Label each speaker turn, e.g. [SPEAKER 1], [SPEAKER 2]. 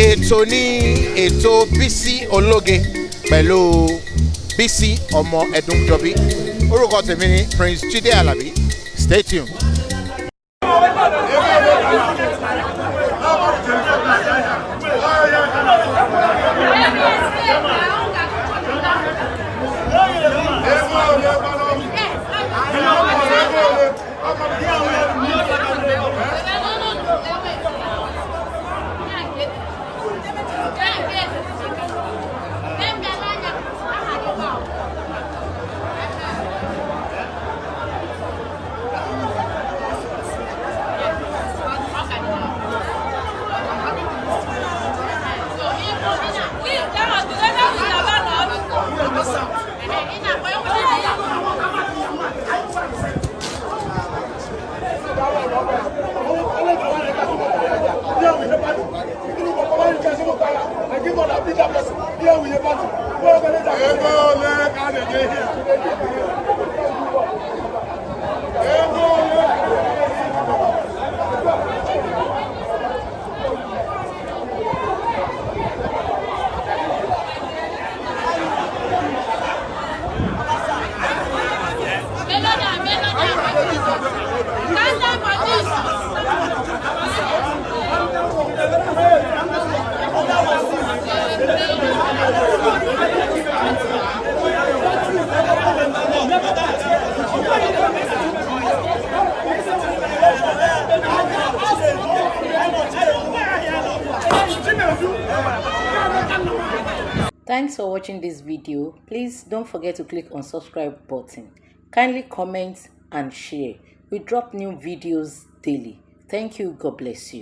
[SPEAKER 1] ètò ní ètò Bisi ológe pẹ̀lú Bisi ọmọ Ẹ̀dúnjọbí. Orúkọ tèmi ni Prince Jídé Àlàbí. Stay tuned.
[SPEAKER 2] Thanks for watching this video. Please don't forget to click on subscribe button. Kindly comment and share. We drop new videos daily. Thank you. God bless you.